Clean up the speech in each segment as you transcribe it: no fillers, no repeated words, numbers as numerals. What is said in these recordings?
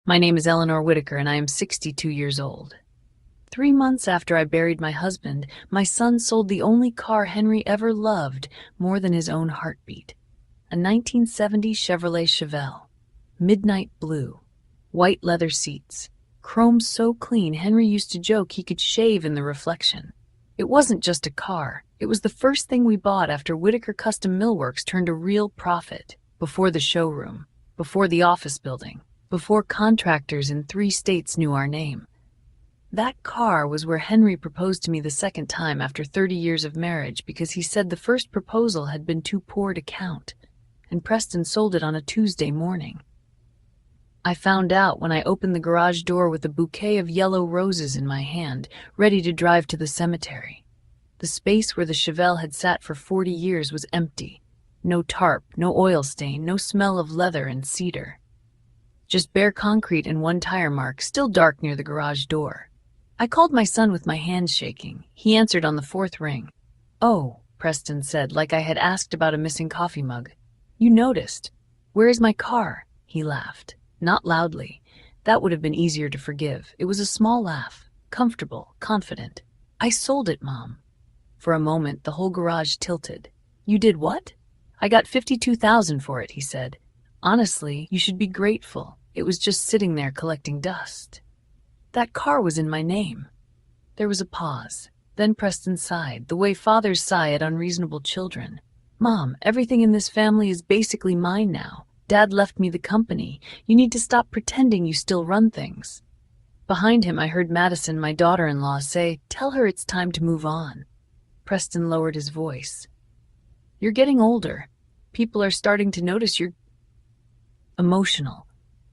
My name is Eleanor Whitaker, and I am 62 years old. 3 months after I buried my husband, my son sold the only car Henry ever loved more than his own heartbeat. A 1970 Chevrolet Chevelle. Midnight blue. White leather seats. Chrome so clean Henry used to joke he could shave in the reflection. It wasn't just a car. It was the first thing we bought after Whitaker Custom Millworks turned a real profit. Before the showroom. Before the office building. Before contractors in 3 states knew our name. That car was where Henry proposed to me the second time after 30 years of marriage because he said the first proposal had been too poor to count, and Preston sold it on a Tuesday morning. I found out when I opened the garage door with a bouquet of yellow roses in my hand, ready to drive to the cemetery. The space where the Chevelle had sat for 40 years was empty. No tarp, no oil stain, no smell of leather and cedar. Just bare concrete and one tire mark, still dark near the garage door. I called my son with my hands shaking. He answered on the 4th ring. "Oh," Preston said, like I had asked about a missing coffee mug. "You noticed. Where is my car?" He laughed. Not loudly. That would have been easier to forgive. It was a small laugh. Comfortable, confident. "I sold it, Mom." For a moment, the whole garage tilted. "You did what?" "I got $52,000 for it," he said. "Honestly, you should be grateful. It was just sitting there collecting dust." That car was in my name. There was a pause. Then Preston sighed, the way fathers sigh at unreasonable children. "Mom, everything in this family is basically mine now. Dad left me the company. You need to stop pretending you still run things." Behind him, I heard Madison, my daughter-in-law, say, "Tell her it's time to move on." Preston lowered his voice. "You're getting older. People are starting to notice you're emotional.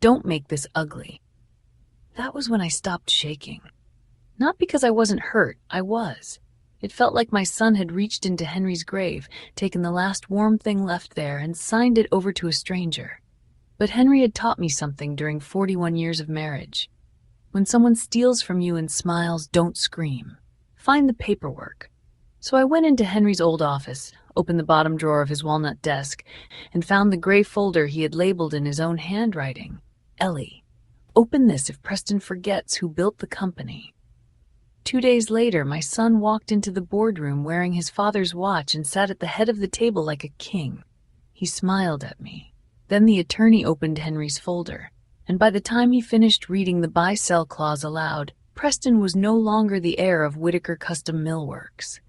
Don't make this ugly." That was when I stopped shaking. Not because I wasn't hurt, I was. It felt like my son had reached into Henry's grave, taken the last warm thing left there, and signed it over to a stranger. But Henry had taught me something during 41 years of marriage. When someone steals from you and smiles, don't scream. Find the paperwork. So I went into Henry's old office, opened the bottom drawer of his walnut desk, and found the gray folder he had labeled in his own handwriting. Ellie. Open this if Preston forgets who built the company. 2 days later, my son walked into the boardroom wearing his father's watch and sat at the head of the table like a king. He smiled at me. Then the attorney opened Henry's folder, and by the time he finished reading the buy-sell clause aloud, Preston was no longer the heir of Whitaker Custom Millworks.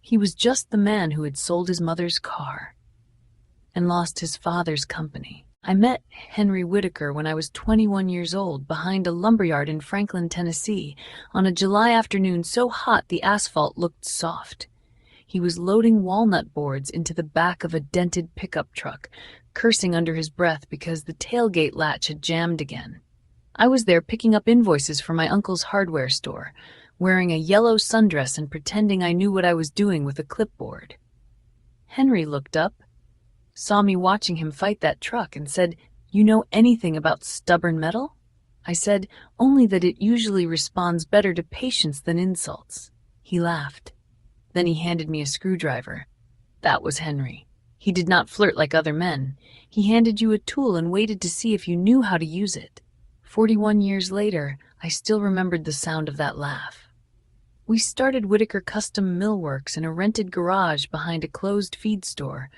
He was just the man who had sold his mother's car and lost his father's company. I met Henry Whitaker when I was 21 years old behind a lumberyard in Franklin, Tennessee, on a July afternoon so hot the asphalt looked soft. He was loading walnut boards into the back of a dented pickup truck, cursing under his breath because the tailgate latch had jammed again. I was there picking up invoices for my uncle's hardware store, wearing a yellow sundress and pretending I knew what I was doing with a clipboard. Henry looked up, saw me watching him fight that truck, and said, "You know anything about stubborn metal?" I said, "Only that it usually responds better to patience than insults." He laughed. Then he handed me a screwdriver. That was Henry. He did not flirt like other men. He handed you a tool and waited to see if you knew how to use it. 41 years later, I still remembered the sound of that laugh. We started Whitaker Custom Millworks in a rented garage behind a closed feed store,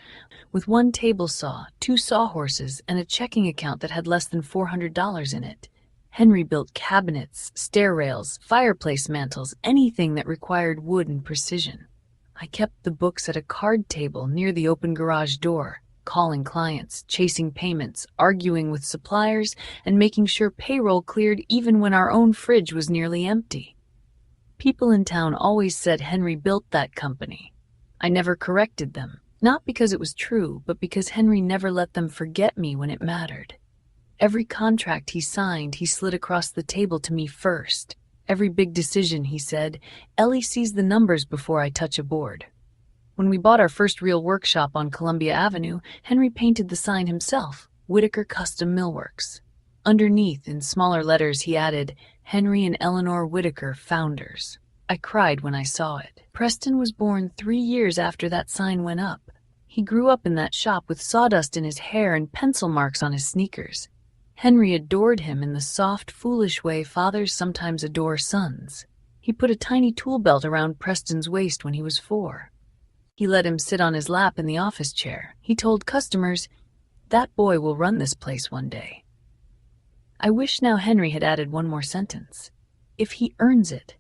with one table saw, 2 sawhorses, and a checking account that had less than $400 in it. Henry built cabinets, stair rails, fireplace mantles, anything that required wood and precision. I kept the books at a card table near the open garage door, calling clients, chasing payments, arguing with suppliers, and making sure payroll cleared even when our own fridge was nearly empty. People in town always said Henry built that company. I never corrected them, not because it was true, but because Henry never let them forget me when it mattered. Every contract he signed, he slid across the table to me first. Every big decision, he said, "Ellie sees the numbers before I touch a board." When we bought our first real workshop on Columbia Avenue, Henry painted the sign himself, Whitaker Custom Millworks. Underneath, in smaller letters, he added, "Henry and Eleanor Whitaker, founders." I cried when I saw it. Preston was born 3 years after that sign went up. He grew up in that shop with sawdust in his hair and pencil marks on his sneakers. Henry adored him in the soft, foolish way fathers sometimes adore sons. He put a tiny tool belt around Preston's waist when he was 4. He let him sit on his lap in the office chair. He told customers, "That boy will run this place one day." I wish now Henry had added one more sentence. "If he earns it."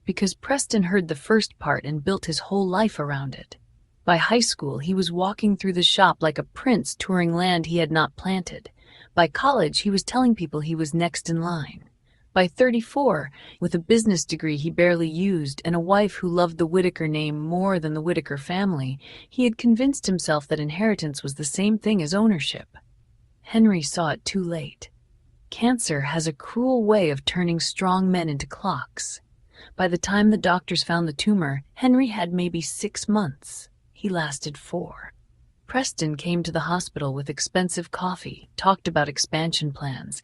Because Preston heard the first part and built his whole life around it. By high school, he was walking through the shop like a prince touring land he had not planted. By college, he was telling people he was next in line. By 34, with a business degree he barely used and a wife who loved the Whitaker name more than the Whitaker family, he had convinced himself that inheritance was the same thing as ownership. Henry saw it too late. Cancer has a cruel way of turning strong men into clocks. By the time the doctors found the tumor, Henry had maybe 6 months. He lasted 4. Preston came to the hospital with expensive coffee, talked about expansion plans,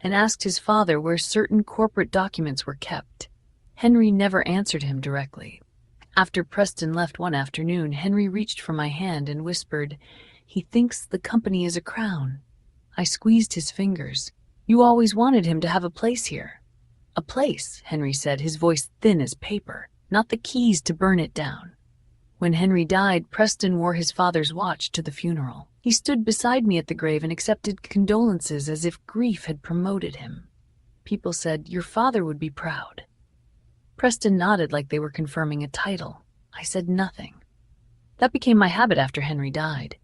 and asked his father where certain corporate documents were kept. Henry never answered him directly. After Preston left one afternoon, Henry reached for my hand and whispered, "He thinks the company is a crown." I squeezed his fingers. "You always wanted him to have a place here." "A place," Henry said, his voice thin as paper, "not the keys to burn it down." When Henry died, Preston wore his father's watch to the funeral. He stood beside me at the grave and accepted condolences as if grief had promoted him. People said, "Your father would be proud." Preston nodded like they were confirming a title. I said nothing. That became my habit after Henry died.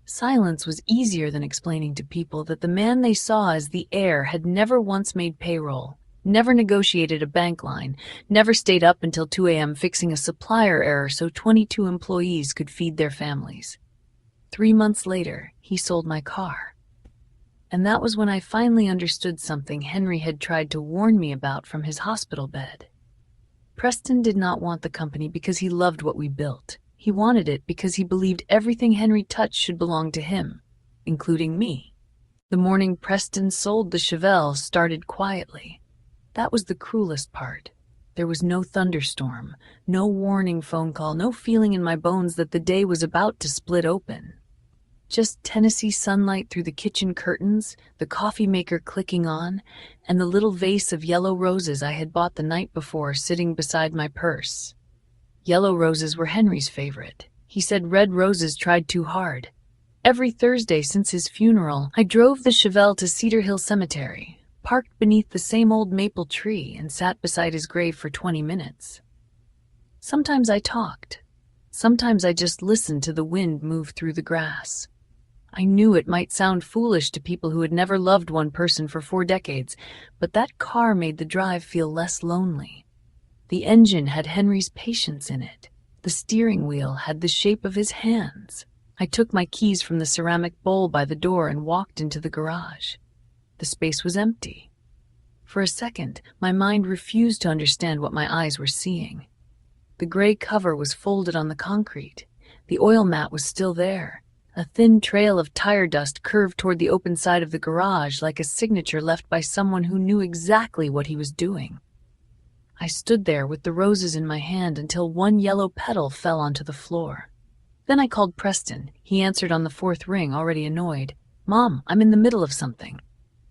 Silence was easier than explaining to people that the man they saw as the heir had never once made payroll, never negotiated a bank line, never stayed up until 2 a.m. fixing a supplier error so 22 employees could feed their families. 3 months later, he sold my car. And that was when I finally understood something Henry had tried to warn me about from his hospital bed. Preston did not want the company because he loved what we built. He wanted it because he believed everything Henry touched should belong to him, including me. The morning Preston sold the Chevelle started quietly. That was the cruelest part. There was no thunderstorm, no warning phone call, no feeling in my bones that the day was about to split open. Just Tennessee sunlight through the kitchen curtains, the coffee maker clicking on, and the little vase of yellow roses I had bought the night before sitting beside my purse. Yellow roses were Henry's favorite. He said red roses tried too hard. Every Thursday since his funeral, I drove the Chevelle to Cedar Hill Cemetery, parked beneath the same old maple tree, and sat beside his grave for 20 minutes. Sometimes I talked. Sometimes I just listened to the wind move through the grass. I knew it might sound foolish to people who had never loved one person for 4 decades, but that car made the drive feel less lonely. The engine had Henry's patience in it. The steering wheel had the shape of his hands. I took my keys from the ceramic bowl by the door and walked into the garage. The space was empty. For a second, my mind refused to understand what my eyes were seeing. The gray cover was folded on the concrete. The oil mat was still there. A thin trail of tire dust curved toward the open side of the garage like a signature left by someone who knew exactly what he was doing. I stood there with the roses in my hand until one yellow petal fell onto the floor. Then I called Preston. He answered on the 4th ring, already annoyed. "Mom, I'm in the middle of something."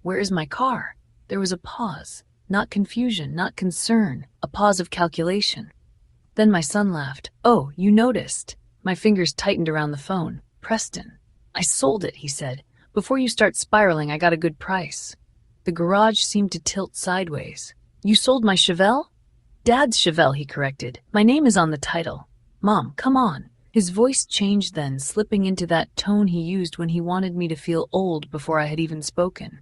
"Where is my car?" There was a pause. Not confusion, not concern. A pause of calculation. Then my son laughed. "Oh, you noticed." My fingers tightened around the phone. "Preston." "I sold it," he said. "Before you start spiraling, I got a good price." The garage seemed to tilt sideways. "You sold my Chevelle?" "Dad's Chevelle," he corrected. "My name is on the title." "Mom, come on." His voice changed then, slipping into that tone he used when he wanted me to feel old before I had even spoken.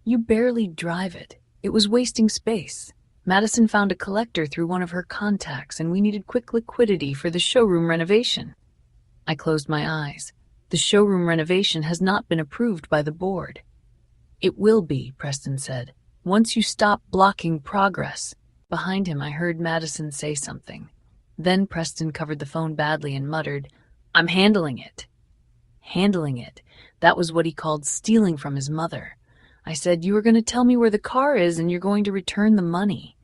"You barely drive it. It was wasting space. Madison found a collector through one of her contacts, and we needed quick liquidity for the showroom renovation." I closed my eyes. "The showroom renovation has not been approved by the board." "It will be," Preston said, "once you stop blocking progress." Behind him, I heard Madison say something. Then Preston covered the phone badly and muttered, "I'm handling it." Handling it. That was what he called stealing from his mother. I said, "You are going to tell me where the car is and you're going to return the money."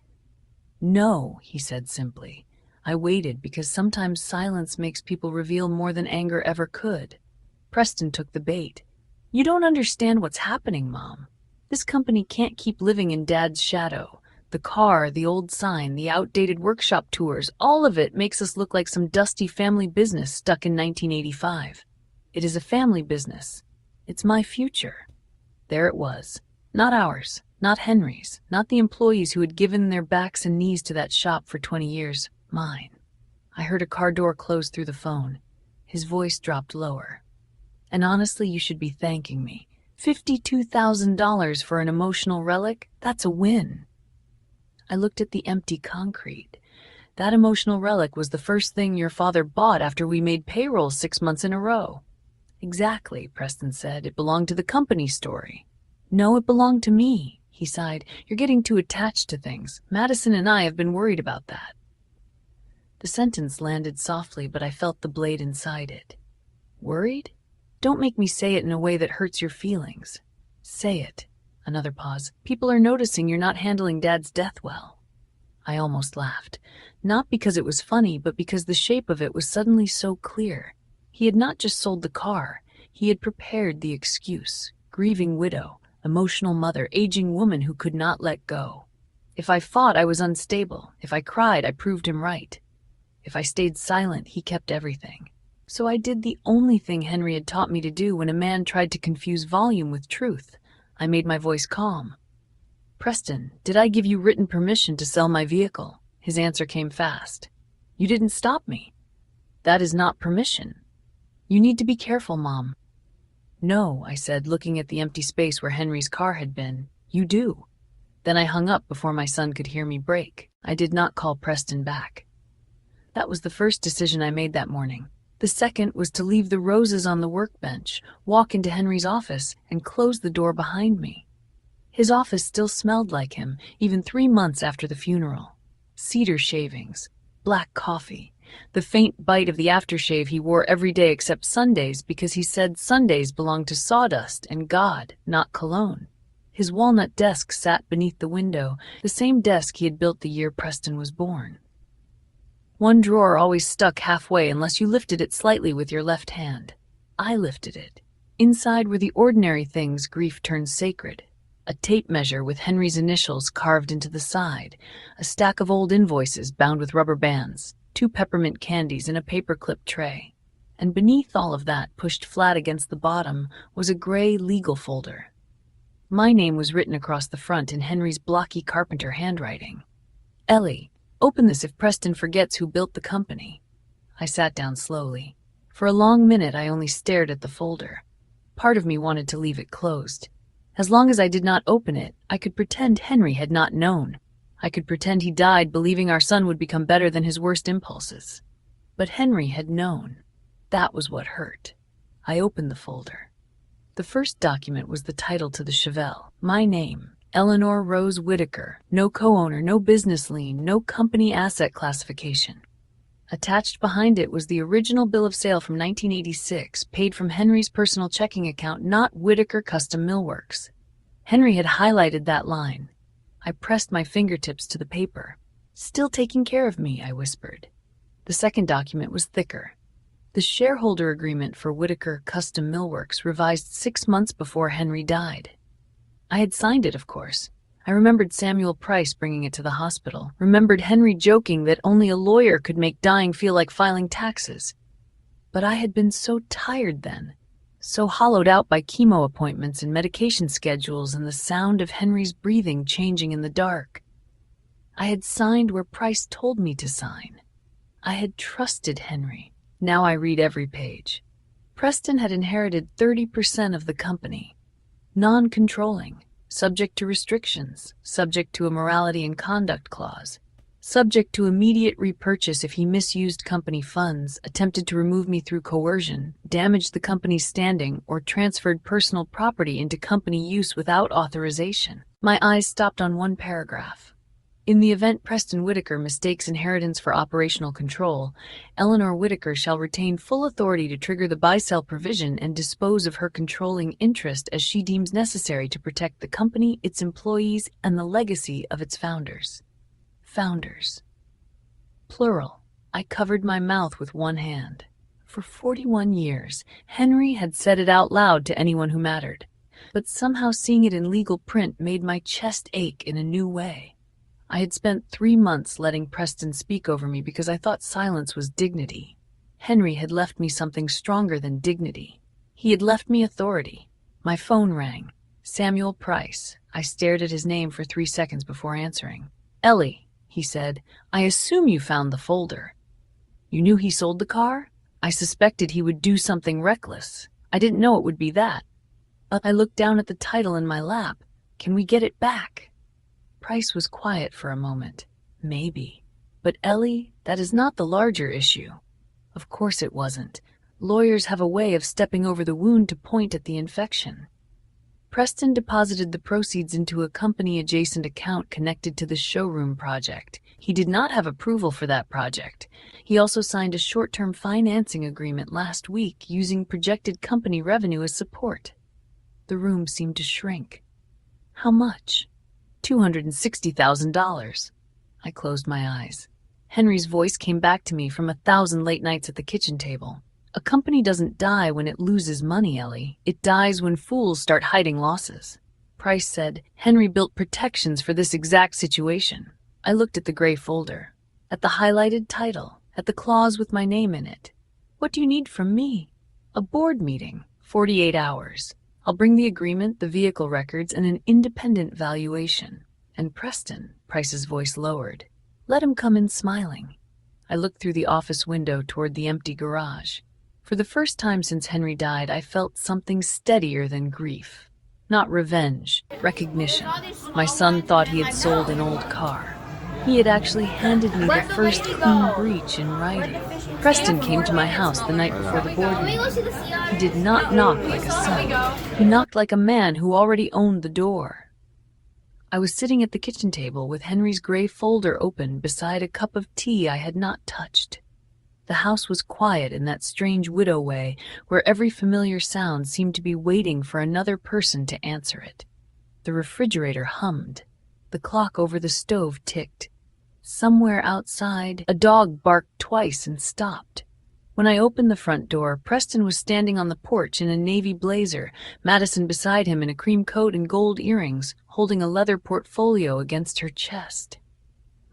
"No," he said simply. I waited because sometimes silence makes people reveal more than anger ever could. Preston took the bait. You don't understand what's happening, Mom. This company can't keep living in Dad's shadow. The car, the old sign, the outdated workshop tours, all of it makes us look like some dusty family business stuck in 1985. It is a family business. It's my future. There it was. Not ours, not Henry's, not the employees who had given their backs and knees to that shop for 20 years. Mine. I heard a car door close through the phone. His voice dropped lower. And honestly, you should be thanking me. $52,000 for an emotional relic? That's a win. I looked at the empty concrete. That emotional relic was the first thing your father bought after we made payroll 6 months in a row. Exactly, Preston said. It belonged to the company story. No, it belonged to me, he sighed. You're getting too attached to things. Madison and I have been worried about that. The sentence landed softly, but I felt the blade inside it. Worried? Don't make me say it in a way that hurts your feelings. Say it. Another pause. People are noticing you're not handling Dad's death well. I almost laughed. Not because it was funny, but because the shape of it was suddenly so clear. He had not just sold the car. He had prepared the excuse. Grieving widow, emotional mother, aging woman who could not let go. If I fought, I was unstable. If I cried, I proved him right. If I stayed silent, he kept everything. So I did the only thing Henry had taught me to do when a man tried to confuse volume with truth. I made my voice calm. Preston, did I give you written permission to sell my vehicle? His answer came fast. You didn't stop me. That is not permission. You need to be careful, Mom. No, I said, looking at the empty space where Henry's car had been. You do. Then I hung up before my son could hear me break. I did not call Preston back. That was the first decision I made that morning. The second was to leave the roses on the workbench, walk into Henry's office, and close the door behind me. His office still smelled like him, even 3 months after the funeral. Cedar shavings, black coffee, the faint bite of the aftershave he wore every day except Sundays because he said Sundays belonged to sawdust and God, not cologne. His walnut desk sat beneath the window, the same desk he had built the year Preston was born. One drawer always stuck halfway unless you lifted it slightly with your left hand. I lifted it. Inside were the ordinary things grief turns sacred. A tape measure with Henry's initials carved into the side, a stack of old invoices bound with rubber bands, 2 peppermint candies in a paperclip tray. And beneath all of that, pushed flat against the bottom, was a gray legal folder. My name was written across the front in Henry's blocky carpenter handwriting. Ellie, open this if Preston forgets who built the company. I sat down slowly. For a long minute, I only stared at the folder. Part of me wanted to leave it closed. As long as I did not open it, I could pretend Henry had not known. I could pretend he died believing our son would become better than his worst impulses. But Henry had known. That was what hurt. I opened the folder. The first document was the title to the Chevelle. My name, Eleanor Rose Whitaker. No co-owner, no business lien, no company asset classification. Attached behind it was the original bill of sale from 1986, paid from Henry's personal checking account, not Whitaker Custom Millworks. Henry had highlighted that line. I pressed my fingertips to the paper. Still taking care of me, I whispered. The second document was thicker. The shareholder agreement for Whitaker Custom Millworks, revised 6 months before Henry died. I had signed it, of course. I remembered Samuel Price bringing it to the hospital, remembered Henry joking that only a lawyer could make dying feel like filing taxes. But I had been so tired then, so hollowed out by chemo appointments and medication schedules and the sound of Henry's breathing changing in the dark. I had signed where Price told me to sign. I had trusted Henry. Now I read every page. Preston had inherited 30% of the company. Non-controlling. Subject to restrictions, subject to a morality and conduct clause, subject to immediate repurchase if he misused company funds, attempted to remove me through coercion, damaged the company's standing, or transferred personal property into company use without authorization. My eyes stopped on one paragraph. In the event Preston Whitaker mistakes inheritance for operational control, Eleanor Whitaker shall retain full authority to trigger the buy-sell provision and dispose of her controlling interest as she deems necessary to protect the company, its employees, and the legacy of its founders. Founders. Plural. I covered my mouth with one hand. For 41 years, Henry had said it out loud to anyone who mattered. But somehow seeing it in legal print made my chest ache in a new way. I had spent 3 months letting Preston speak over me because I thought silence was dignity. Henry had left me something stronger than dignity. He had left me authority. My phone rang. Samuel Price. I stared at his name for 3 seconds before answering. "Ellie," he said, "I assume you found the folder. You knew he sold the car? I suspected he would do something reckless. I didn't know it would be that." I looked down at the title in my lap. "Can we get it back?" Price was quiet for a moment. "Maybe. But Ellie, that is not the larger issue." Of course it wasn't. Lawyers have a way of stepping over the wound to point at the infection. Preston deposited the proceeds into a company-adjacent account connected to the showroom project. He did not have approval for that project. He also signed a short-term financing agreement last week using projected company revenue as support. The room seemed to shrink. "How much?" $260,000. I closed my eyes. Henry's voice came back to me from 1,000 late nights at the kitchen table. "A company doesn't die when it loses money, Ellie. It dies when fools start hiding losses." Price said, "Henry built protections for this exact situation." I looked at the gray folder, at the highlighted title, at the clause with my name in it. "What do you need from me?" "A board meeting, 48 hours. I'll bring the agreement, the vehicle records, and an independent valuation." And Preston, Price's voice lowered, "Let him come in smiling." I looked through the office window toward the empty garage. For the first time since Henry died, I felt something steadier than grief. Not revenge, recognition. My son thought he had sold an old car. He had actually handed me the first clean breach in writing. Preston came to my house the night before the board meeting. He did not knock like a son. He knocked like a man who already owned the door. I was sitting at the kitchen table with Henry's gray folder open beside a cup of tea I had not touched. The house was quiet in that strange widow way where every familiar sound seemed to be waiting for another person to answer it. The refrigerator hummed. The clock over the stove ticked. Somewhere outside, a dog barked twice and stopped. When I opened the front door, Preston was standing on the porch in a navy blazer, Madison beside him in a cream coat and gold earrings, holding a leather portfolio against her chest.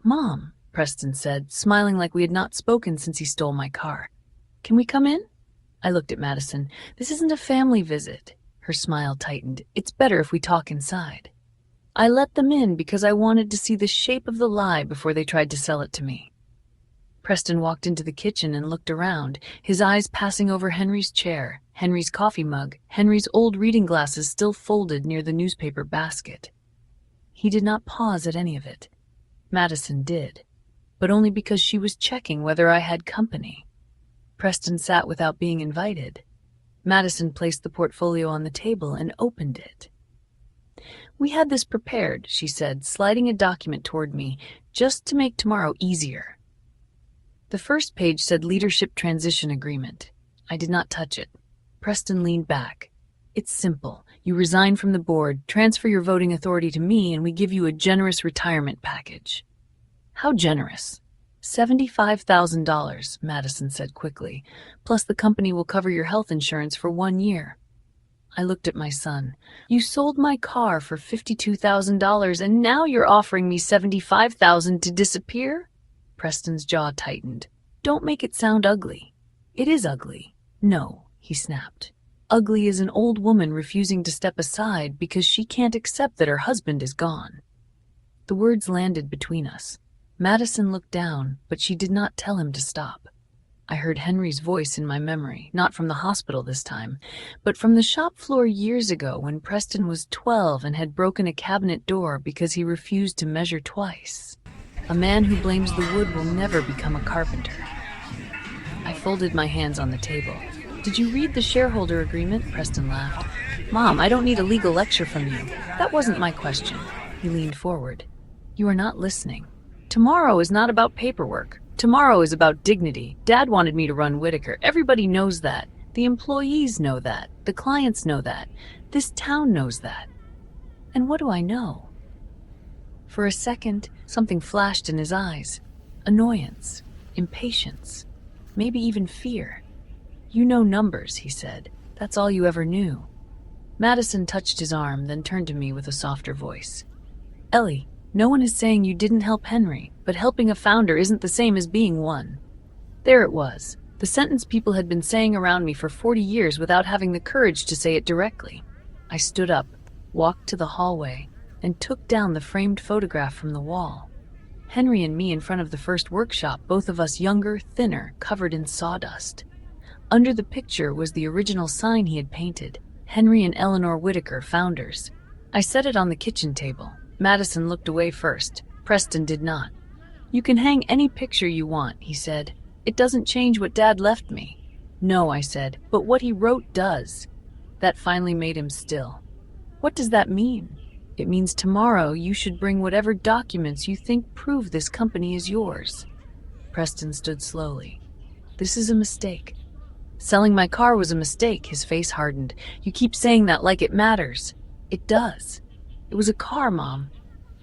"Mom," Preston said, smiling like we had not spoken since he stole my car. "Can we come in?" I looked at Madison. "This isn't a family visit." Her smile tightened. "It's better if we talk inside." I let them in because I wanted to see the shape of the lie before they tried to sell it to me. Preston walked into the kitchen and looked around, his eyes passing over Henry's chair, Henry's coffee mug, Henry's old reading glasses still folded near the newspaper basket. He did not pause at any of it. Madison did, but only because she was checking whether I had company. Preston sat without being invited. Madison placed the portfolio on the table and opened it. "We had this prepared," she said, sliding a document toward me, "just to make tomorrow easier." The first page said Leadership Transition Agreement. I did not touch it. Preston leaned back. "It's simple. You resign from the board, transfer your voting authority to me, and we give you a generous retirement package." "How generous?" $75,000, Madison said quickly, "plus the company will cover your health insurance for 1 year. I looked at my son. "You sold my car for $52,000 and now you're offering me $75,000 to disappear?" Preston's jaw tightened. "Don't make it sound ugly." "It is ugly." "No," he snapped. "Ugly is an old woman refusing to step aside because she can't accept that her husband is gone." The words landed between us. Madison looked down, but she did not tell him to stop. I heard Henry's voice in my memory, not from the hospital this time, but from the shop floor years ago when Preston was 12 and had broken a cabinet door because he refused to measure twice. A man who blames the wood will never become a carpenter. I folded my hands on the table. "Did you read the shareholder agreement?" Preston laughed. "Mom, I don't need a legal lecture from you. That wasn't my question." He leaned forward. "You are not listening. Tomorrow is not about paperwork. Tomorrow is about dignity. Dad wanted me to run Whitaker. Everybody knows that. The employees know that. The clients know that. This town knows that. And what do I know?" For a second, something flashed in his eyes. Annoyance, impatience, maybe even fear. You know numbers, he said. That's all you ever knew. Madison touched his arm, then turned to me with a softer voice. Ellie, no one is saying you didn't help Henry, but helping a founder isn't the same as being one. There it was, the sentence people had been saying around me for 40 years without having the courage to say it directly. I stood up, walked to the hallway, and took down the framed photograph from the wall. Henry and me in front of the first workshop, both of us younger, thinner, covered in sawdust. Under the picture was the original sign he had painted, Henry and Eleanor Whitaker, founders. I set it on the kitchen table. Madison looked away first. Preston did not. You can hang any picture you want, he said. It doesn't change what Dad left me. No, I said, but what he wrote does. That finally made him still. What does that mean? It means tomorrow you should bring whatever documents you think prove this company is yours. Preston stood slowly. This is a mistake. Selling my car was a mistake, his face hardened. You keep saying that like it matters. It does. It was a car, Mom.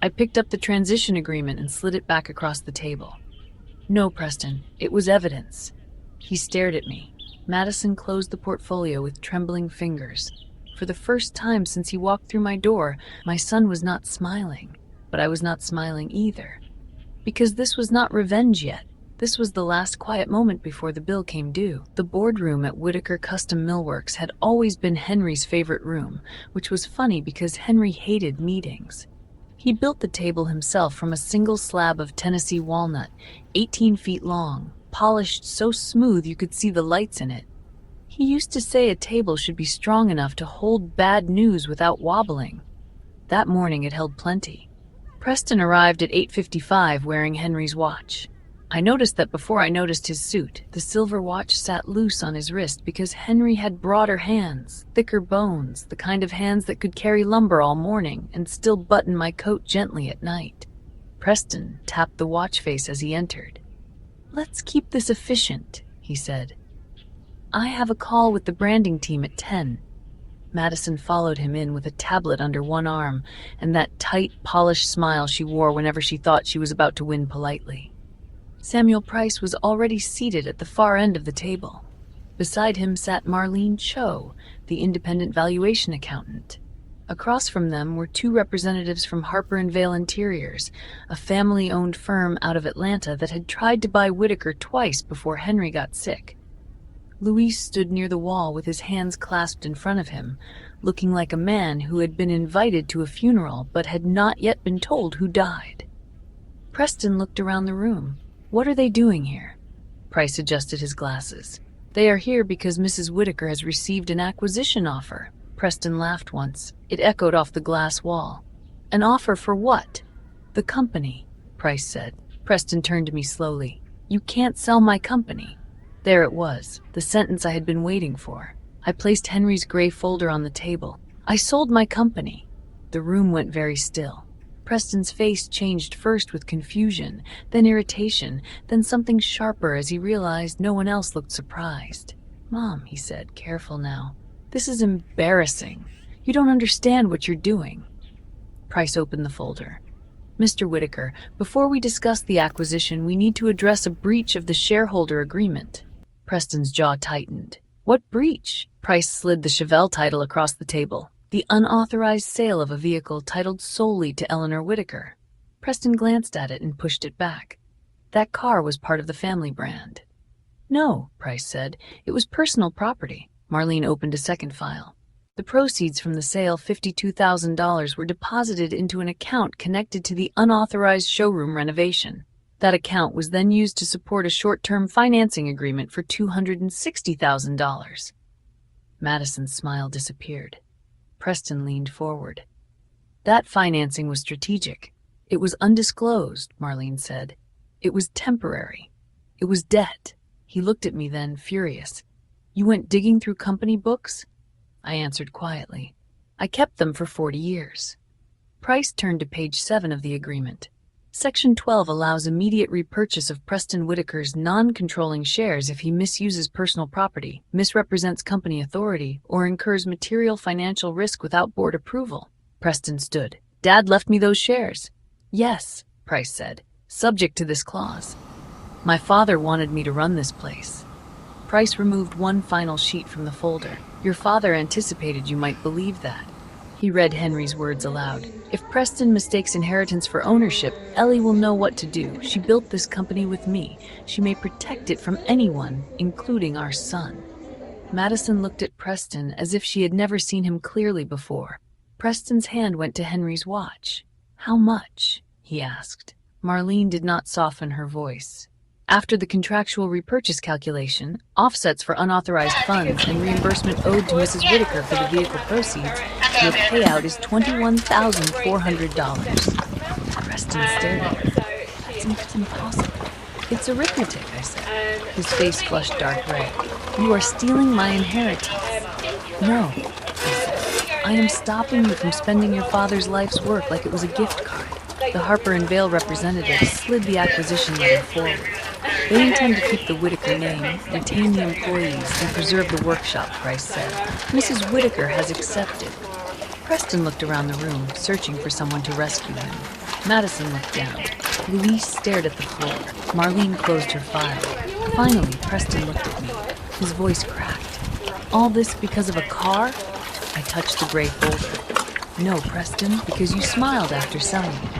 I picked up the transition agreement and slid it back across the table. No, Preston, it was evidence. He stared at me. Madison closed the portfolio with trembling fingers. For the first time since he walked through my door, my son was not smiling, but I was not smiling either. Because this was not revenge yet. This was the last quiet moment before the bill came due. The boardroom at Whitaker Custom Millworks had always been Henry's favorite room, which was funny because Henry hated meetings. He built the table himself from a single slab of Tennessee walnut, 18 feet long, polished so smooth you could see the lights in it. He used to say a table should be strong enough to hold bad news without wobbling. That morning it held plenty. Preston arrived at 8:55 wearing Henry's watch. I noticed that before I noticed his suit. The silver watch sat loose on his wrist because Henry had broader hands, thicker bones, the kind of hands that could carry lumber all morning and still button my coat gently at night. Preston tapped the watch face as he entered. Let's keep this efficient, he said. I have a call with the branding team at 10. Madison followed him in with a tablet under one arm and that tight, polished smile she wore whenever she thought she was about to win politely. Samuel Price was already seated at the far end of the table. Beside him sat Marlene Cho, the independent valuation accountant. Across from them were two representatives from Harper & Vale Interiors, a family-owned firm out of Atlanta that had tried to buy Whitaker twice before Henry got sick. Luis stood near the wall with his hands clasped in front of him, looking like a man who had been invited to a funeral but had not yet been told who died. Preston looked around the room. What are they doing here? Price adjusted his glasses. They are here because Mrs. Whitaker has received an acquisition offer. Preston laughed once. It echoed off the glass wall. An offer for what? The company, Price said. Preston turned to me slowly. You can't sell my company. There it was, the sentence I had been waiting for. I placed Henry's gray folder on the table. I sold my company. The room went very still. Preston's face changed first with confusion, then irritation, then something sharper as he realized no one else looked surprised. Mom, he said, careful now. This is embarrassing. You don't understand what you're doing. Price opened the folder. Mr. Whitaker, before we discuss the acquisition, we need to address a breach of the shareholder agreement. Preston's jaw tightened. What breach? Price slid the Chevelle title across the table. The unauthorized sale of a vehicle titled solely to Eleanor Whitaker. Preston glanced at it and pushed it back. That car was part of the family brand. No, Price said. It was personal property. Marlene opened a second file. The proceeds from the sale, $52,000, were deposited into an account connected to the unauthorized showroom renovation. That account was then used to support a short-term financing agreement for $260,000. Madison's smile disappeared. Preston leaned forward. That financing was strategic. It was undisclosed, Marlene said. It was temporary. It was debt. He looked at me then, furious. You went digging through company books? I answered quietly. I kept them for 40 years. Price turned to page 7 of the agreement. Section 12 allows immediate repurchase of Preston Whitaker's non-controlling shares if he misuses personal property, misrepresents company authority, or incurs material financial risk without board approval. Preston stood. Dad left me those shares. Yes, Price said, subject to this clause. My father wanted me to run this place. Price removed one final sheet from the folder. "Your father anticipated you might believe that." He read Henry's words aloud. "If Preston mistakes inheritance for ownership, Ellie will know what to do. She built this company with me. She may protect it from anyone, including our son." Madison looked at Preston as if she had never seen him clearly before. Preston's hand went to Henry's watch. "How much?" he asked. Marlene did not soften her voice. "After the contractual repurchase calculation, offsets for unauthorized funds, and reimbursement owed to Mrs. Whitaker for the vehicle proceeds, your payout is $21,400. Preston stared at her. "That's impossible." "It's arithmetic," I said. His face flushed dark red. "You are stealing my inheritance." "No," I said. "I am stopping you from spending your father's life's work like it was a gift card." The Harper & Vale representative slid the acquisition letter forward. "They intend to keep the Whitaker name, retain the employees, and preserve the workshop," Price said. "Mrs. Whitaker has accepted." Preston looked around the room, searching for someone to rescue him. Madison looked down. Louise stared at the floor. Marlene closed her file. Finally, Preston looked at me. His voice cracked. "All this because of a car?" I touched the gray folder. "No, Preston, because you smiled after selling it."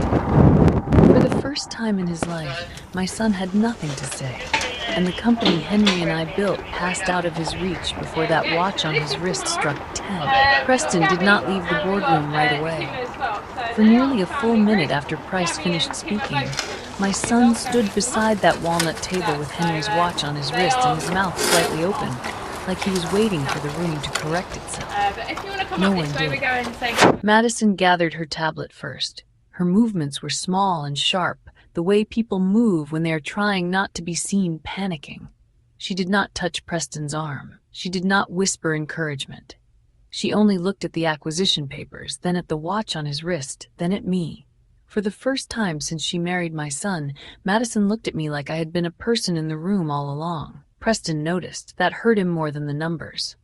For the first time in his life, my son had nothing to say, and the company Henry and I built passed out of his reach before that watch on his wrist struck 10. Preston did not leave the boardroom right away. For nearly a full minute after Price finished speaking, my son stood beside that walnut table with Henry's watch on his wrist and his mouth slightly open, like he was waiting for the room to correct itself. No one did. Madison gathered her tablet first. Her movements were small and sharp, the way people move when they are trying not to be seen panicking. She did not touch Preston's arm. She did not whisper encouragement. She only looked at the acquisition papers, then at the watch on his wrist, then at me. For the first time since she married my son, Madison looked at me like I had been a person in the room all along. Preston noticed. That hurt him more than the numbers.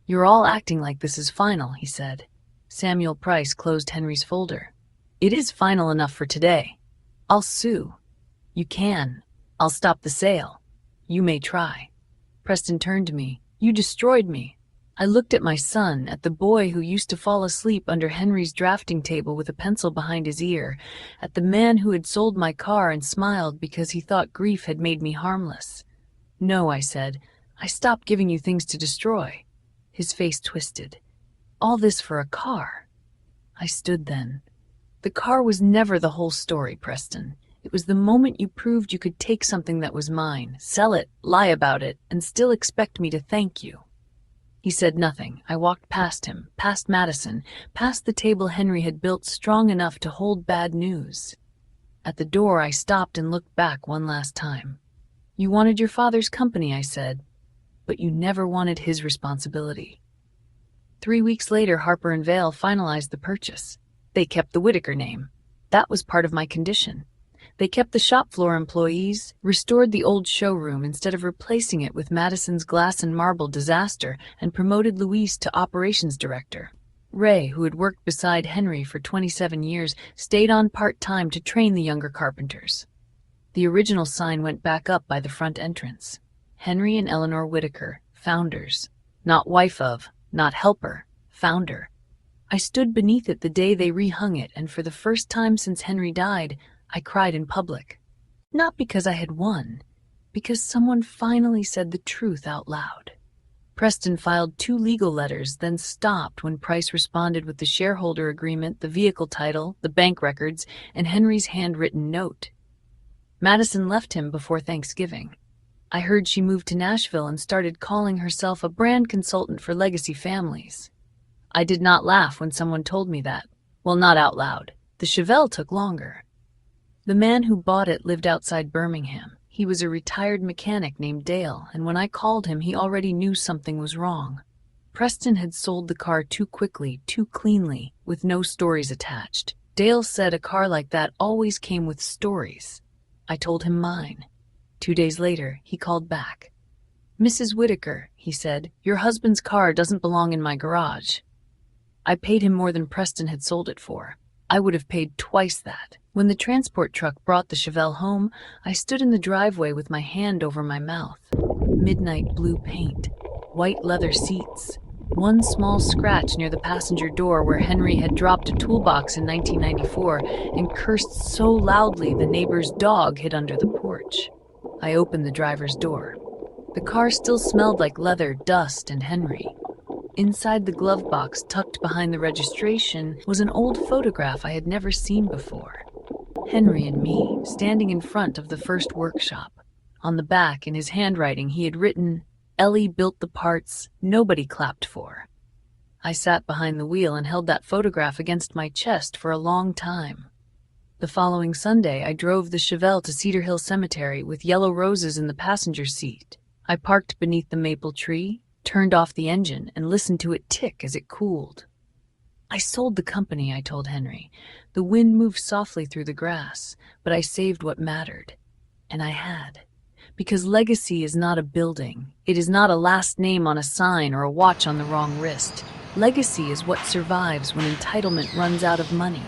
"You're all acting like this is final," he said. Samuel Price closed Henry's folder. "It is final enough for today. I'll sue." "You can. I'll stop the sale." "You may try." Preston turned to me. "You destroyed me." I looked at my son, at the boy who used to fall asleep under Henry's drafting table with a pencil behind his ear, at the man who had sold my car and smiled because he thought grief had made me harmless. "No," I said. "I stopped giving you things to destroy." His face twisted. "All this for a car." I stood then. "The car was never the whole story, Preston. It was the moment you proved you could take something that was mine, sell it, lie about it, and still expect me to thank you." He said nothing. I walked past him, past Madison, past the table Henry had built strong enough to hold bad news. At the door, I stopped and looked back one last time. "You wanted your father's company," I said, "but you never wanted his responsibility." 3 weeks later, Harper & Vale finalized the purchase. They kept the Whitaker name. That was part of my condition. They kept the shop floor employees, restored the old showroom instead of replacing it with Madison's glass and marble disaster, and promoted Louise to operations director. Ray, who had worked beside Henry for 27 years, stayed on part-time to train the younger carpenters. The original sign went back up by the front entrance. Henry and Eleanor Whitaker, founders. Not wife of, not helper, founder. I stood beneath it the day they rehung it, and for the first time since Henry died, I cried in public. Not because I had won, because someone finally said the truth out loud. Preston filed 2 legal letters, then stopped when Price responded with the shareholder agreement, the vehicle title, the bank records, and Henry's handwritten note. Madison left him before Thanksgiving. I heard she moved to Nashville and started calling herself a brand consultant for legacy families. I did not laugh when someone told me that. Well, not out loud. The Chevelle took longer. The man who bought it lived outside Birmingham. He was a retired mechanic named Dale, and when I called him, he already knew something was wrong. Preston had sold the car too quickly, too cleanly, with no stories attached. Dale said a car like that always came with stories. I told him mine. 2 days later, he called back. "Mrs. Whitaker," he said, "your husband's car doesn't belong in my garage." I paid him more than Preston had sold it for. I would have paid twice that. When the transport truck brought the Chevelle home, I stood in the driveway with my hand over my mouth. midnight blue paint, white leather seats, one small scratch near the passenger door where Henry had dropped a toolbox in 1994 and cursed so loudly the neighbor's dog hid under the porch. I opened the driver's door. The car still smelled like leather, dust, and Henry. Inside the glove box, tucked behind the registration, was an old photograph I had never seen before. Henry and me, standing in front of the first workshop. On the back, in his handwriting, he had written, "Ellie built the parts nobody clapped for." I sat behind the wheel and held that photograph against my chest for a long time. The following Sunday, I drove the Chevelle to Cedar Hill Cemetery with yellow roses in the passenger seat. I parked beneath the maple tree, turned off the engine, and listened to it tick as it cooled. "I sold the company," I told Henry. "The wind moved softly through the grass, but I saved what mattered." And I had. Because legacy is not a building. It is not a last name on a sign or a watch on the wrong wrist. Legacy is what survives when entitlement runs out of money.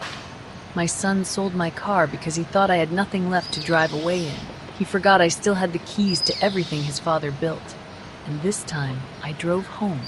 My son sold my car because he thought I had nothing left to drive away in. He forgot I still had the keys to everything his father built. And this time, I drove home.